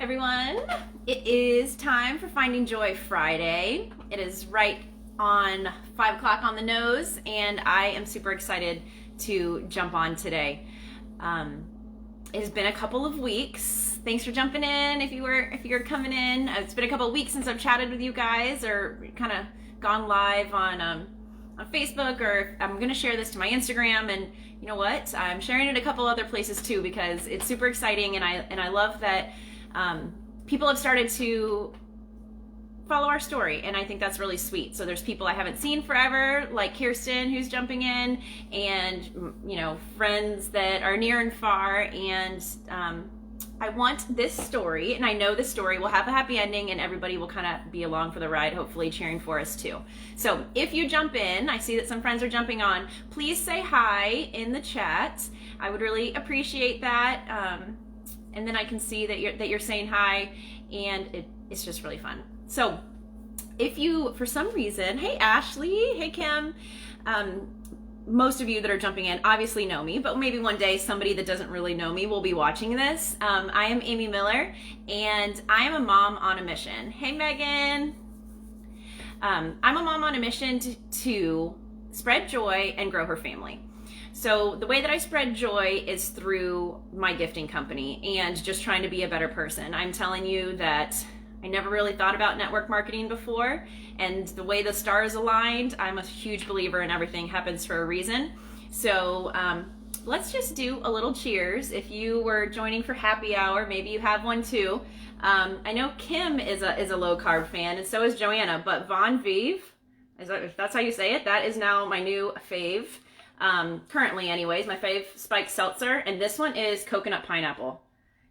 Everyone, it is time for Finding Joy Friday. It is right on 5 o'clock on the nose, and I am super excited to jump on today. It has been a couple of weeks. Thanks for jumping in. If you're coming in, it's been a couple of weeks since I've chatted with you guys or kind of gone live on Facebook, or I'm going to share this to my Instagram, and you know what? I'm sharing it a couple other places too because it's super exciting, and I love that people have started to follow our story, and I think that's really sweet. So there's people I haven't seen forever, like Kirsten, who's jumping in, and you know, friends that are near and far, and I want this story, and I know this story will have a happy ending, and everybody will kind of be along for the ride, hopefully cheering for us too. So if you jump in, I see that some friends are jumping on, please say hi in the chat. I would really appreciate that. And then I can see that you're saying hi, and it's just really fun. So if you, for some reason, hey Ashley, hey Kim, most of you that are jumping in obviously know me, but maybe one day somebody that doesn't really know me will be watching this. I am Amy Miller, and I am a mom on a mission. Hey Megan. I'm a mom on a mission to spread joy and grow her family. So the way that I spread joy is through my gifting company and just trying to be a better person. I'm telling you that I never really thought about network marketing before, and the way the stars aligned, I'm a huge believer in everything happens for a reason. So let's just do a little cheers. If you were joining for happy hour, maybe you have one too. I know Kim is a low carb fan, and so is Joanna, but Von Vive, if that's how you say it, that is now my new fave. Currently anyways, my fave spiked seltzer, and this one is coconut pineapple,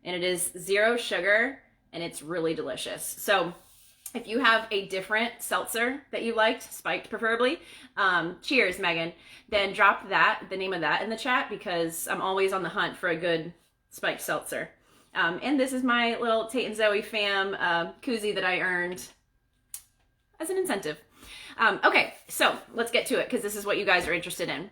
and it is 0 sugar, and it's really delicious. So if you have a different seltzer that you liked, spiked preferably, cheers Megan, then drop the name of that in the chat, because I'm always on the hunt for a good spiked seltzer. And this is my little Tate and Zoe fam koozie that I earned as an incentive. Okay, so let's get to it, because this is what you guys are interested in.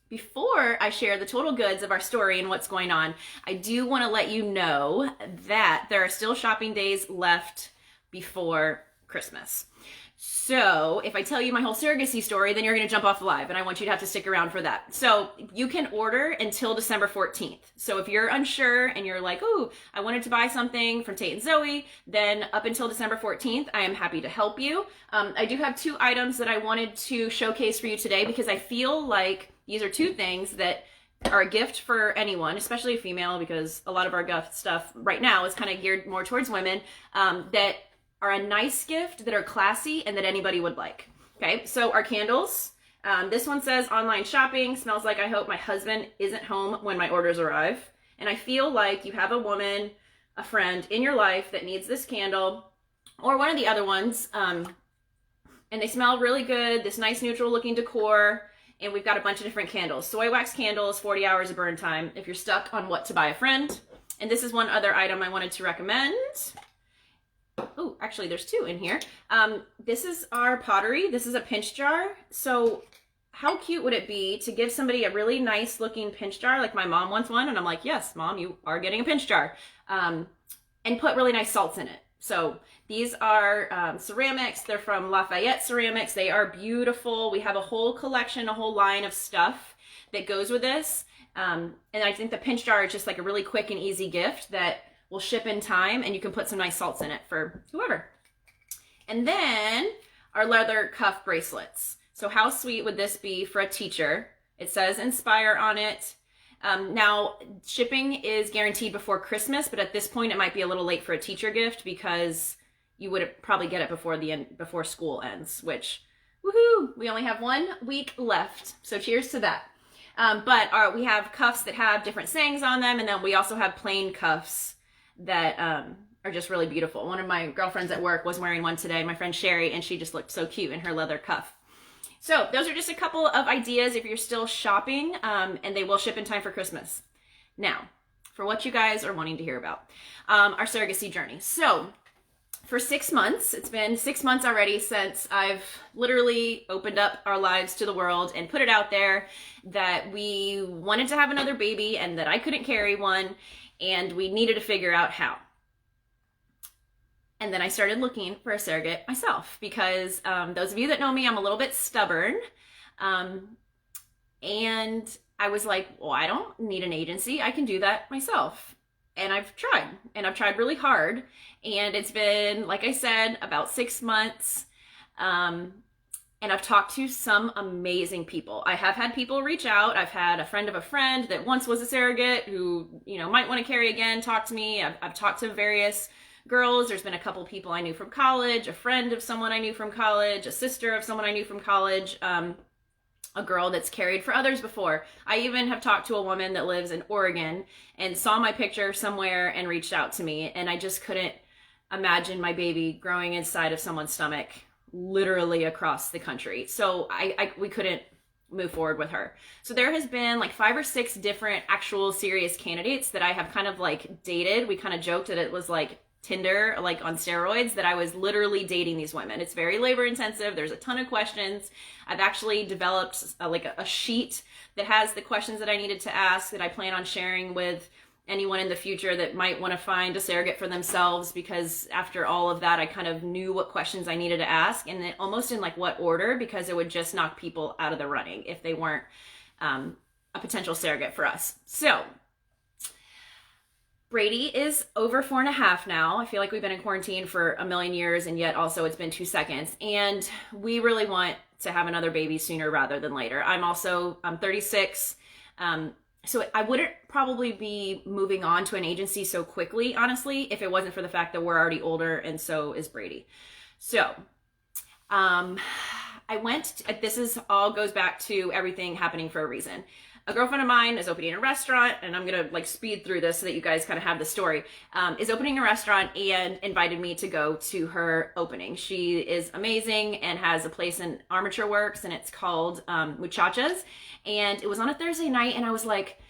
Before I share the total goods of our story and what's going on, I do want to let you know that there are still shopping days left before Christmas. So if I tell you my whole surrogacy story, then you're going to jump off the live, and I want you to have to stick around for that. So you can order until December 14th. So if you're unsure and you're like, oh, I wanted to buy something from Tate and Zoe, then up until December 14th, I am happy to help you. I do have 2 items that I wanted to showcase for you today, because I feel like these are 2 things that are a gift for anyone, especially a female, because a lot of our gift stuff right now is kind of geared more towards women, that are a nice gift, that are classy, and that anybody would like. Okay, so our candles. This one says online shopping, smells like I hope my husband isn't home when my orders arrive. And I feel like you have a woman, a friend in your life that needs this candle, or one of the other ones, and they smell really good, this nice neutral looking decor, and we've got a bunch of different candles. Soy wax candles, 40 hours of burn time, if you're stuck on what to buy a friend. And this is one other item I wanted to recommend. Oh, actually there's 2 in here. This is our pottery. This is a pinch jar. So how cute would it be to give somebody a really nice looking pinch jar? Like my mom wants one, and I'm like, yes, Mom, you are getting a pinch jar. And put really nice salts in it. So these are ceramics. They're from Lafayette Ceramics. They are beautiful. We have a whole collection, a whole line of stuff that goes with this. And I think the pinch jar is just like a really quick and easy gift that will ship in time, and you can put some nice salts in it for whoever. And then our leather cuff bracelets. So how sweet would this be for a teacher? It says Inspire on it. Now shipping is guaranteed before Christmas, but at this point it might be a little late for a teacher gift, because you would probably get it before school ends, which, woohoo, we only have 1 week left. So cheers to that. But we have cuffs that have different sayings on them, and then we also have plain cuffs that are just really beautiful. One of my girlfriends at work was wearing one today, my friend Sherry, and she just looked so cute in her leather cuff. So those are just a couple of ideas if you're still shopping, and they will ship in time for Christmas. Now, for what you guys are wanting to hear about, our surrogacy journey. So for 6 months. It's been 6 months already since I've literally opened up our lives to the world and put it out there that we wanted to have another baby and that I couldn't carry one, and we needed to figure out how. And then I started looking for a surrogate myself because those of you that know me, I'm a little bit stubborn. And I was like, well, I don't need an agency. I can do that myself. And I've tried really hard. And it's been, like I said, about 6 months. And I've talked to some amazing people. I have had people reach out. I've had a friend of a friend that once was a surrogate who, might want to carry again, talk to me. I've talked to various girls. There's been a couple people I knew from college, a friend of someone I knew from college, a sister of someone I knew from college, a girl that's carried for others before. I even have talked to a woman that lives in Oregon and saw my picture somewhere and reached out to me, and I just couldn't imagine my baby growing inside of someone's stomach literally across the country. So we couldn't move forward with her. So there has been like 5 or 6 different actual serious candidates that I have kind of like dated. We kind of joked that it was like Tinder, like on steroids, that I was literally dating these women. It's very labor intensive. There's a ton of questions. I've actually developed a sheet that has the questions that I needed to ask that I plan on sharing with anyone in the future that might want to find a surrogate for themselves, because after all of that, I kind of knew what questions I needed to ask, and then almost in like what order, because it would just knock people out of the running if they weren't a potential surrogate for us. So Brady is over 4.5 now. I feel like we've been in quarantine for a million years, and yet also it's been 2 seconds. And we really want to have another baby sooner rather than later. I'm 36. So I wouldn't probably be moving on to an agency so quickly, honestly, if it wasn't for the fact that we're already older, and so is Brady. So this all goes back to everything happening for a reason. A girlfriend of mine is opening a restaurant, and I'm going to like speed through this so that you guys kind of have the story, is opening a restaurant and invited me to go to her opening. She is amazing and has a place in Armature Works, and it's called Muchachas. And it was on a Thursday night, and I was like,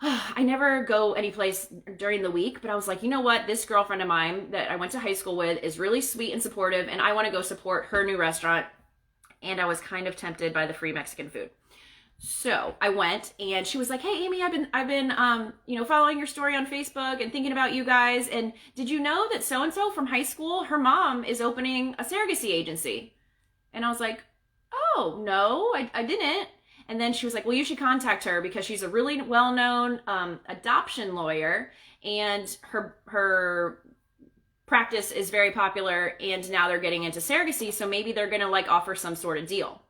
I never go any place during the week, but I was like, you know what? This girlfriend of mine that I went to high school with is really sweet and supportive, and I want to go support her new restaurant. And I was kind of tempted by the free Mexican food. So I went, and she was like, hey, Amy, I've been following your story on Facebook and thinking about you guys. And did you know that so-and-so from high school, her mom is opening a surrogacy agency? And I was like, oh, no, I didn't. And then she was like, well, you should contact her because she's a really well-known adoption lawyer, and her practice is very popular, and now they're getting into surrogacy. So maybe they're going to like offer some sort of deal.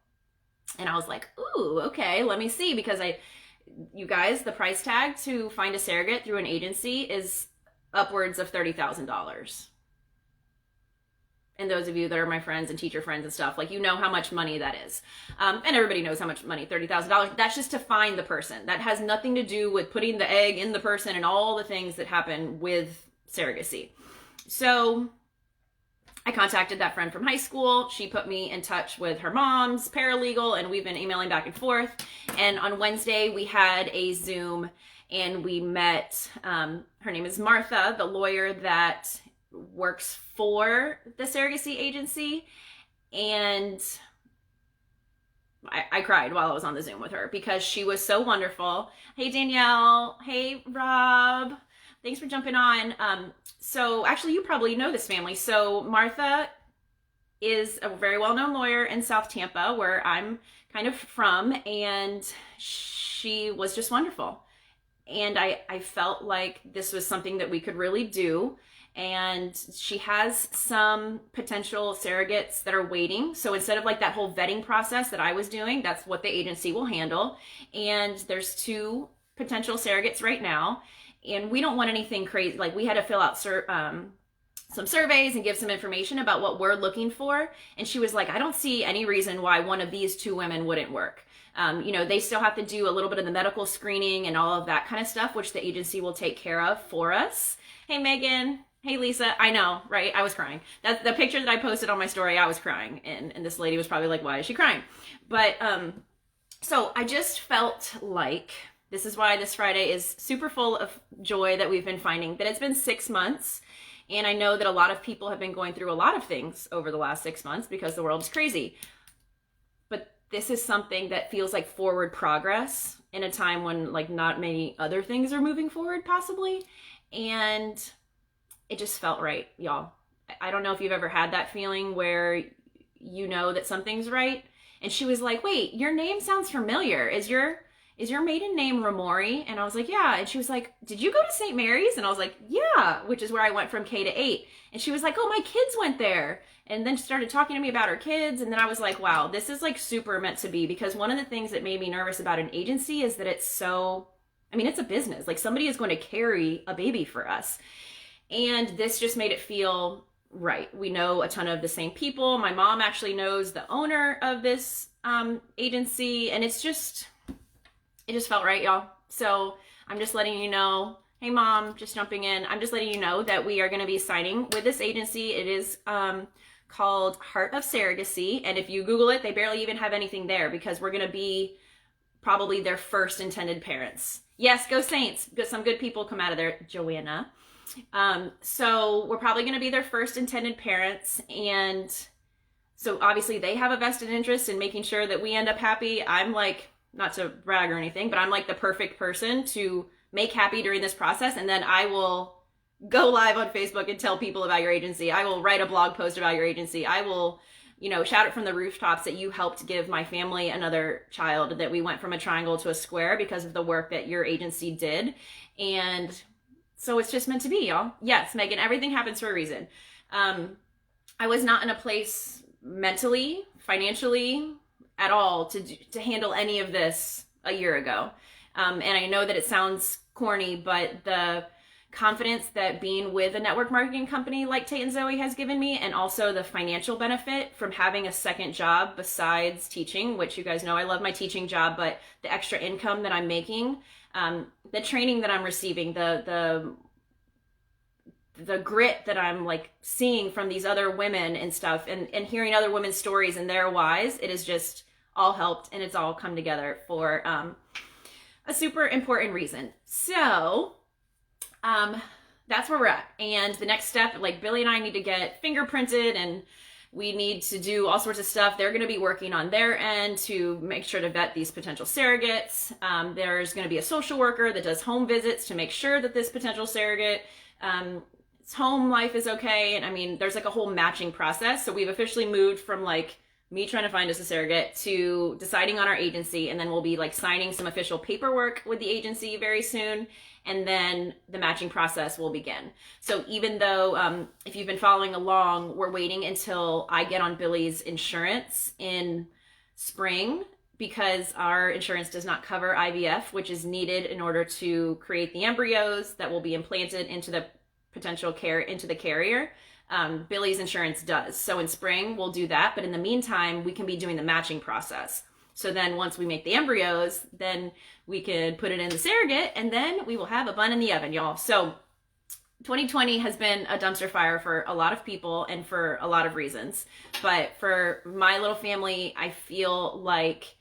And I was like, ooh, okay, let me see, because you guys, the price tag to find a surrogate through an agency is upwards of $30,000. And those of you that are my friends and teacher friends and stuff, like, you know how much money that is. And everybody knows how much money, $30,000. That's just to find the person. That has nothing to do with putting the egg in the person and all the things that happen with surrogacy. So I contacted that friend from high school. She put me in touch with her mom's paralegal, and we've been emailing back and forth. And on Wednesday, we had a Zoom, and we met, her name is Martha, the lawyer that works for the surrogacy agency. And I cried while I was on the Zoom with her because she was so wonderful. Hey, Danielle. Hey, Rob. Thanks for jumping on. So actually, you probably know this family. So Martha is a very well-known lawyer in South Tampa, where I'm kind of from, and she was just wonderful. And I felt like this was something that we could really do. And she has some potential surrogates that are waiting. So instead of like that whole vetting process that I was doing, that's what the agency will handle. And there's 2 potential surrogates right now. And we don't want anything crazy. Like, we had to fill out some surveys and give some information about what we're looking for. And she was like, I don't see any reason why one of these 2 women wouldn't work. They still have to do a little bit of the medical screening and all of that kind of stuff, which the agency will take care of for us. Hey, Megan. Hey, Lisa. I know, right? I was crying. That's the picture that I posted on my story. I was crying. And this lady was probably like, why is she crying? But so I just felt like, this is why this Friday is super full of joy that we've been finding, that it's been 6 months, And I know that a lot of people have been going through a lot of things over the last 6 months because the world is crazy. But this is something that feels like forward progress in a time when like not many other things are moving forward possibly. And it just felt right, y'all. I don't know if you've ever had that feeling where you know that something's right. And she was like, wait, your name sounds familiar. Is your maiden name Ramori? And I was like, yeah. And she was like, did you go to St. Mary's? And I was like, yeah, which is where I went from K to 8. And she was like, oh, my kids went there. And then she started talking to me about her kids. And then I was like, wow, this is like super meant to be. Because one of the things that made me nervous about an agency is that it's so, I mean, it's a business. Like somebody is going to carry a baby for us. And this just made it feel right. We know a ton of the same people. My mom actually knows the owner of this agency. And it just felt right, y'all. So I'm just letting you know, hey mom, just jumping in. I'm just letting you know that we are going to be signing with this agency. It is called Heart of Surrogacy. And if you Google it, they barely even have anything there because we're going to be probably their first intended parents. Yes, go Saints. Some good people come out of there, Joanna. So we're probably going to be their first intended parents. And so obviously they have a vested interest in making sure that we end up happy. I'm like, not to brag or anything, but I'm like the perfect person to make happy during this process. And then I will go live on Facebook and tell people about your agency. I will write a blog post about your agency. I will, shout it from the rooftops that you helped give my family another child, that we went from a triangle to a square because of the work that your agency did. And so it's just meant to be, y'all. Yes, Megan, everything happens for a reason. I was not in a place mentally, financially, at all to handle any of this a year ago. And I know that it sounds corny, but the confidence that being with a network marketing company like Tate and Zoe has given me, and also the financial benefit from having a second job besides teaching, which you guys know I love my teaching job, but the extra income that I'm making, the training that I'm receiving, the grit that I'm like seeing from these other women and stuff, and hearing other women's stories and their whys, it is just all helped, and it's all come together for a super important reason. So that's where we're at. And the next step, like Billy and I need to get fingerprinted, and we need to do all sorts of stuff. They're going to be working on their end to make sure to vet these potential surrogates. There's going to be a social worker that does home visits to make sure that this potential surrogate home life is okay. And I mean, there's like a whole matching process. So we've officially moved from like me trying to find us a surrogate to deciding on our agency, and then we'll be like signing some official paperwork with the agency very soon, and then the matching process will begin. So even though if you've been following along, we're waiting until I get on Billy's insurance in spring, because our insurance does not cover IVF, which is needed in order to create the embryos that will be implanted into the carrier. Billy's insurance does. So in spring, we'll do that. But in the meantime, we can be doing the matching process. So then once we make the embryos, then we can put it in the surrogate, and then we will have a bun in the oven, y'all. So 2020 has been a dumpster fire for a lot of people and for a lot of reasons. But for my little family, I feel like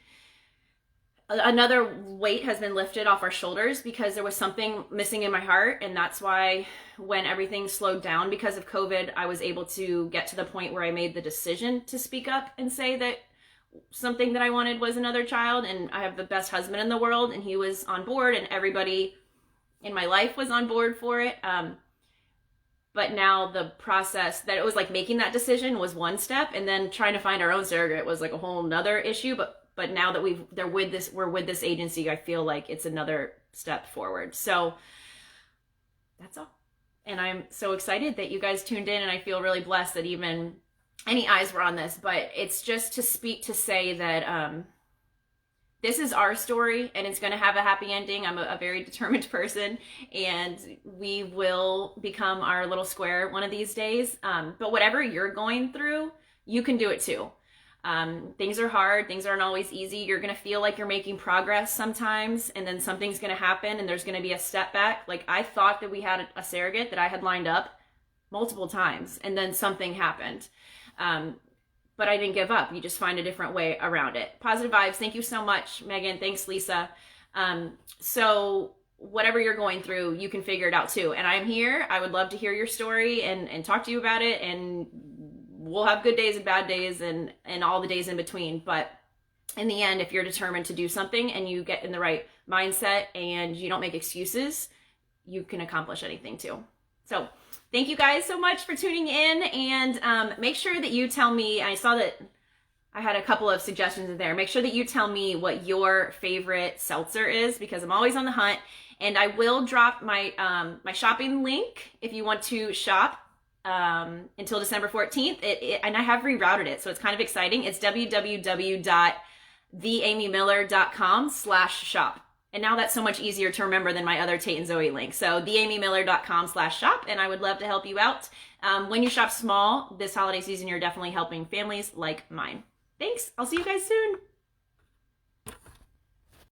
another weight has been lifted off our shoulders, because there was something missing in my heart. And that's why when everything slowed down because of COVID, I was able to get to the point where I made the decision to speak up and say that something that I wanted was another child. And I have the best husband in the world, and he was on board, and everybody in my life was on board for it. But now the process that it was like making that decision was one step, and then trying to find our own surrogate was like a whole nother issue. But now that we're with this agency, I feel like it's another step forward. So that's all. And I'm so excited that you guys tuned in, and I feel really blessed that even any eyes were on this. But it's just to say that this is our story, and it's going to have a happy ending. I'm a very determined person, and we will become our little square one of these days. But whatever you're going through, you can do it too. Things are hard. Things aren't always easy. You're going to feel like you're making progress sometimes, and then something's going to happen, and there's going to be a step back. Like, I thought that we had a surrogate that I had lined up multiple times, and then something happened. But I didn't give up. You just find a different way around it. Positive vibes. Thank you so much, Megan. Thanks, Lisa. So whatever you're going through, you can figure it out too. And I'm here. I would love to hear your story and talk to you about it. And we'll have good days and bad days and all the days in between. But in the end, if you're determined to do something and you get in the right mindset and you don't make excuses, you can accomplish anything too. So thank you guys so much for tuning in, and make sure that you tell me, I saw that I had a couple of suggestions in there. Make sure that you tell me what your favorite seltzer is, because I'm always on the hunt. And I will drop my my shopping link if you want to shop until December 14th. And I have rerouted it, so it's kind of exciting. It's www.theamymiller.com/shop. And now that's so much easier to remember than my other Tate and Zoe link. So theamymiller.com/shop, and I would love to help you out. When you shop small this holiday season, you're definitely helping families like mine. Thanks. I'll see you guys soon.